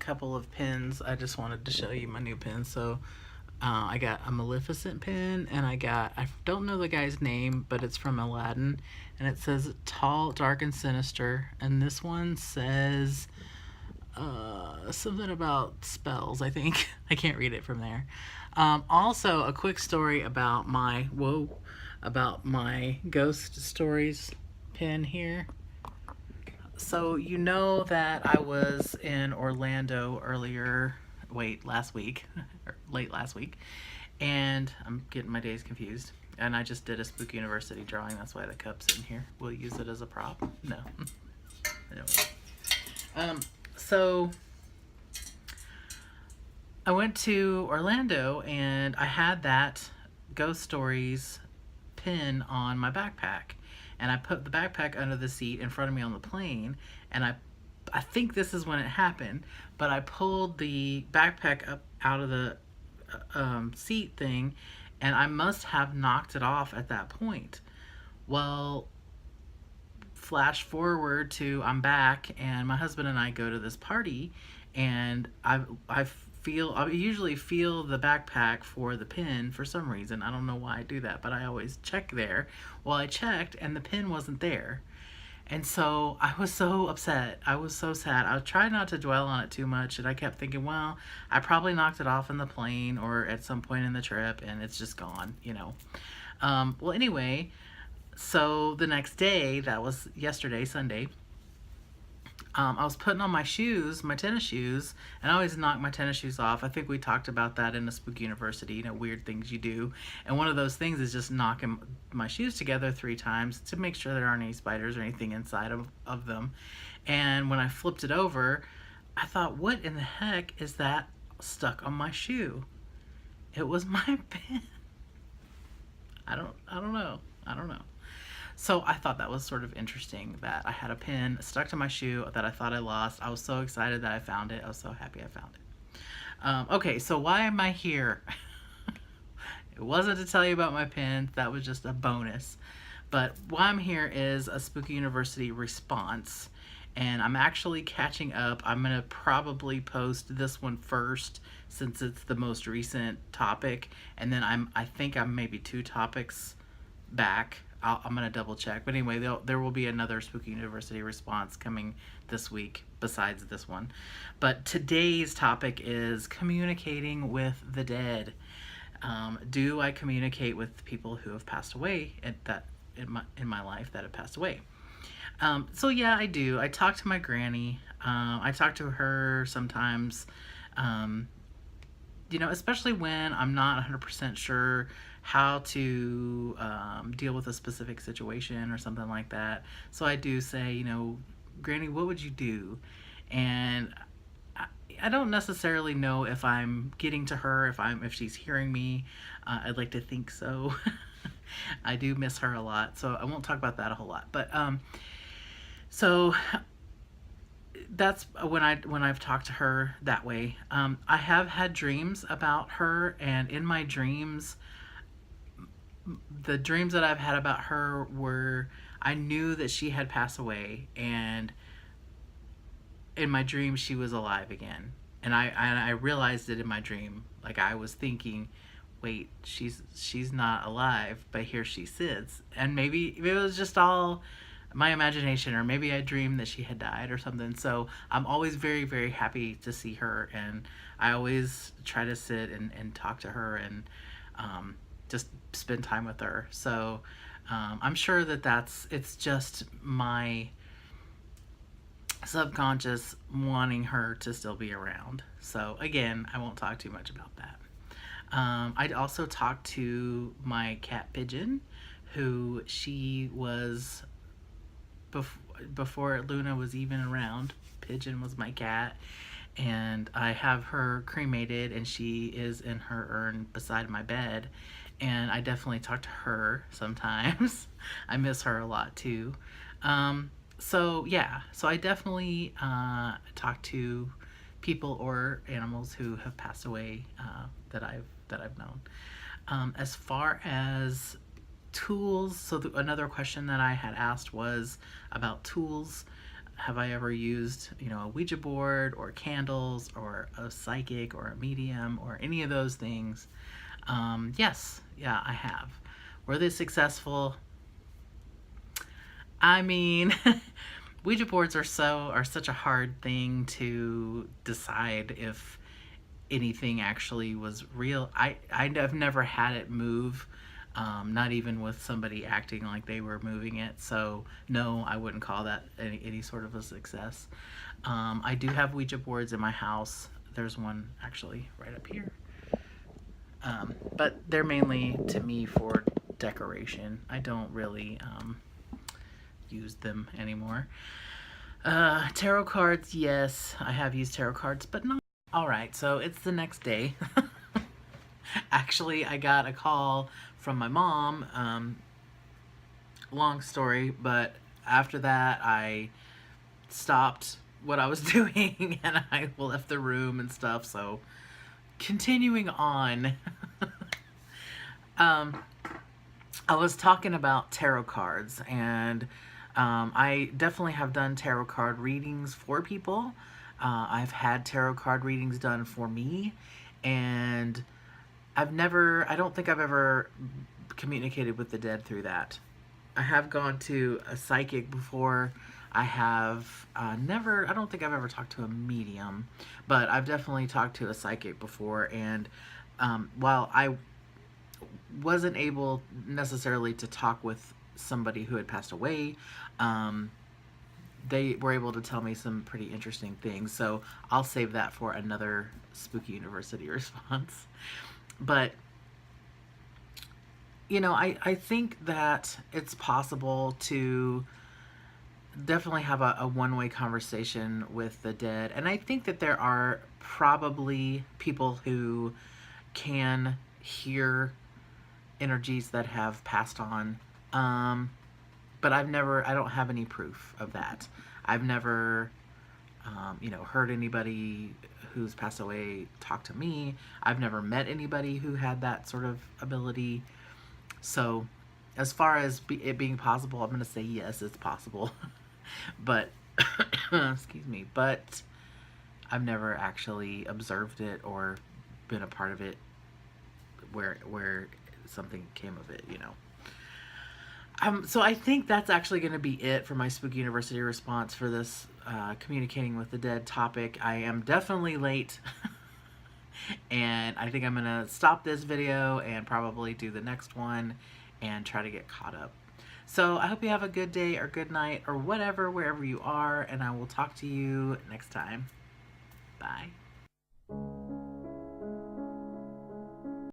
couple of pins. I just wanted to show you my new pin. So I got a Maleficent pin, and I don't know the guy's name, but it's from Aladdin, and it says tall, dark, and sinister. And this one says something about spells, I think. I can't read it from there. Also, a quick story about my ghost stories pin here. So you know that I was in Orlando last week, or late last week, and I'm getting my days confused. And I just did a Spooky University drawing. That's why the cup's in here. We'll use it as a prop. No. Anyway. So I went to Orlando, and I had that Ghost Stories pin on my backpack. And I put the backpack under the seat in front of me on the plane, and I think this is when it happened, but I pulled the backpack up out of the seat thing, and I must have knocked it off at that point. Well, flash forward to I'm back, and my husband and I go to this party, and I usually feel the backpack for the pin for some reason. I don't know why I do that, but I always check there. Well, I checked, and the pin wasn't there. And so I was so upset. I was so sad. I tried not to dwell on it too much, and I kept thinking, well, I probably knocked it off in the plane or at some point in the trip, and it's just gone, you know. Well, anyway, so the next day, that was yesterday, Sunday, I was putting on my shoes, my tennis shoes, and I always knock my tennis shoes off. I think we talked about that in the Spooky University, you know, weird things you do. And one of those things is just knocking my shoes together 3 times to make sure there aren't any spiders or anything inside of them. And when I flipped it over, I thought, what in the heck is that stuck on my shoe? It was my pin. I don't know. So I thought that was sort of interesting that I had a pin stuck to my shoe that I thought I lost. I was so excited that I found it. I was so happy I found it. Okay, so why am I here? It wasn't to tell you about my pin. That was just a bonus. But why I'm here is a Spooky University response. And I'm actually catching up. I'm going to probably post this one first since it's the most recent topic. And then I think I'm maybe 2 topics back. I'm going to double check. But anyway, there will be another Spooky University response coming this week besides this one. But today's topic is communicating with the dead. Do I communicate with people who have passed away in my life that have passed away? So yeah, I do. I talk to my granny. I talk to her sometimes, you know, especially when I'm not 100% sure how to deal with a specific situation or something like that. So I do say, you know, Granny, what would you do? And I don't necessarily know if I'm getting to her, if she's hearing me. I'd like to think so. I do miss her a lot, so I won't talk about that a whole lot. But so that's when I've talked to her that way. I have had dreams about her, and in my dreams, the dreams that I've had about her were, I knew that she had passed away, and in my dream she was alive again. And I realized it in my dream. Like, I was thinking, wait, she's not alive, but here she sits. And maybe it was just all my imagination, or maybe I dreamed that she had died or something. So I'm always very, very happy to see her, and I always try to sit and talk to her and just spend time with her. So I'm sure it's just my subconscious wanting her to still be around. So again, I won't talk too much about that. I'd also talk to my cat Pigeon, who she was before Luna was even around. Pigeon was my cat, and I have her cremated, and she is in her urn beside my bed, and I definitely talk to her sometimes. I miss her a lot too. So yeah, so I definitely talk to people or animals who have passed away that I've known. As far as tools, so another question that I had asked was about tools. have I ever used, a Ouija board or candles or a psychic or a medium or any of those things? Yes, yeah, I have. Were they successful? I mean, Ouija boards are such a hard thing to decide if anything actually was real. I've never had it move, not even with somebody acting like they were moving it. So no, I wouldn't call that any sort of a success. I do have Ouija boards in my house. There's one actually right up here. But they're mainly to me for decoration. I don't really use them anymore. Tarot cards, yes, I have used tarot cards, but not. All right, so it's the next day. Actually, I got a call from my mom. Long story, but after that, I stopped what I was doing and I left the room and stuff. So, continuing on, I was talking about tarot cards, and I definitely have done tarot card readings for people. I've had tarot card readings done for me, and I don't think I've ever communicated with the dead through that. I have gone to a psychic before. I have I don't think I've ever talked to a medium, but I've definitely talked to a psychic before. And while I wasn't able necessarily to talk with somebody who had passed away, they were able to tell me some pretty interesting things. So I'll save that for another Spooky University response. But, I think that it's possible to definitely have a one-way conversation with the dead. And I think that there are probably people who can hear energies that have passed on. But I don't have any proof of that. I've never, heard anybody who's passed away talk to me. I've never met anybody who had that sort of ability. So, as far as it being possible, I'm going to say yes, it's possible. But, excuse me, but I've never actually observed it or been a part of it where something came of it. So I think that's actually going to be it for my Spooky University response for this communicating with the dead topic. I am definitely late, and I think I'm going to stop this video and probably do the next one and try to get caught up. So I hope you have a good day or good night or whatever, wherever you are, and I will talk to you next time. Bye.